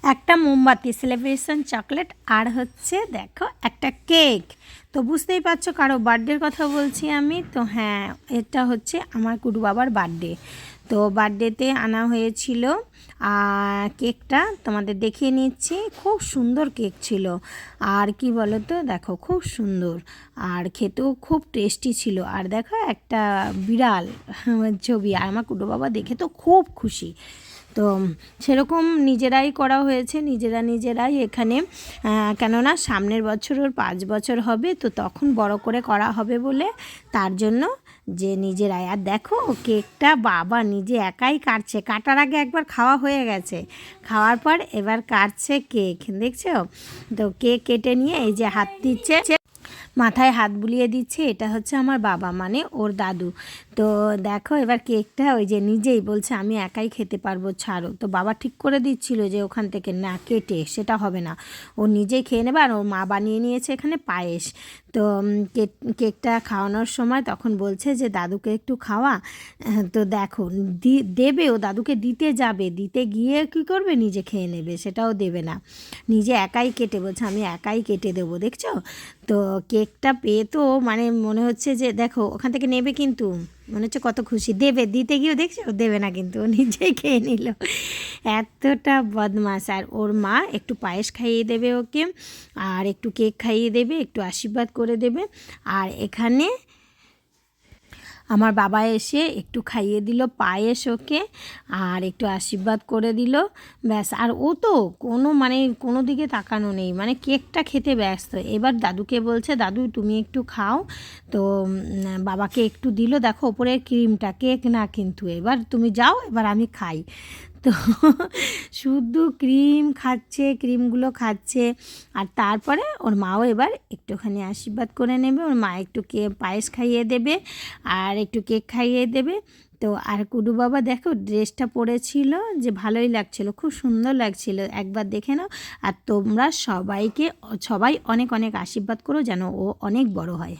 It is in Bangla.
একটা মোমবাতি, সেলিব্রেশন চকলেট, আর হচ্ছে দেখো একটা কেক। তো বুঝতেই পারছো কারো বার্থডের কথা বলছি আমি। তো হ্যাঁ, এটা হচ্ছে আমার কুটু বাবার বার্থডে। তো বার্থডেতে আনা হয়েছিল কেকটা তোমাদের দেখিয়ে নিচ্ছি। খুব সুন্দর কেক ছিল, আর কি বলো তো, দেখো খুব সুন্দর, আর খেতেও খুব টেস্টি ছিল। আর দেখো একটা বিড়াল ছবি, আর আমার কুটু বাবা দেখে তো খুব খুশি। তো সেরকম নিজেরাই করা হয়েছে, নিজেরাই এখানে, কেননা সামনের বছর ওর 5 বছর হবে, তো তখন বড় করে করা হবে বলে তার জন্য যে নিজেরাই। আর দেখো কেকটা বাবা নিজে একাই কাটছে, কাটার আগে একবার খাওয়া হয়ে গেছে, খাওয়ার পর এবার কাটছে কেক, দেখছো? তো কেক কেটে নিয়ে এই যে হাত দিচ্ছে, মাথায় হাত বুলিয়ে দিচ্ছে, এটা হচ্ছে আমার বাবা মানে ওর দাদু। তো দেখো এবার কেকটা ওই যে নিজেই বলছে আমি একাই খেতে পারবো, ছাড়ো। তো বাবা ঠিক করে দিচ্ছিল যে ওখান থেকে না কেটে সেটা হবে না, ও নিজেই খেয়ে নেবে। আর ওর মা বানিয়ে নিয়েছে এখানে পায়েস। তো কেকটা খাওয়ানোর সময় তখন বলছে যে দাদুকে একটু খাওয়া। তো দেখো দেবে, ও দাদুকে দিতে যাবে, দিতে গিয়ে কী করবে, নিজে খেয়ে নেবে, সেটাও দেবে না, নিজে একাই কেটে বলছে আমি একাই কেটে দেবো, দেখছো? তো কেকটা পেয়ে তো মানে মনে হচ্ছে যে দেখো ওখান থেকে নেবে, কিন্তু মনে হচ্ছে কত খুশি, দেবে, দিতে গিয়েও দেখছো দেবে না, কিন্তু ও নিজেই খেয়ে নিল, এতটা বদমাশ। আর ওর মা একটু পায়েস খাইয়ে দেবে ওকে, আর একটু কেক খাইয়ে দেবে, একটু আশীর্বাদ করে দেবে। আর এখানে আমার বাবা এসে একটু খাইয়ে দিল পায়েস ওকে, আর একটু আশীর্বাদ করে দিল, ব্যাস। আর ও তো কোনো দিকে তাকানো নেই, মানে কেকটা খেতে ব্যস্ত। এবার দাদুকে বলছে দাদু তুমি একটু খাও। তো বাবাকে একটু দিল, দেখো ওপরের ক্রিমটা, কেক না কিন্তু, এবার তুমি যাও, এবার আমি খাই। তো শুধু ক্রিমগুলো খাচ্ছে। আর তারপরে ওর মাও এবার একটুখানি আশীর্বাদ করে নেবে, ওর মা একটু পায়েস খাইয়ে দেবে, আর একটু কেক খাইয়ে দেবে। তো আর কুডু বাবা দেখো ড্রেসটা পরেছিল, যে ভালোই লাগছিল, খুব সুন্দর লাগছিল, একবার দেখে নাও। আর তোমরা সবাই অনেক অনেক আশীর্বাদ করো যেন ও অনেক বড় হয়।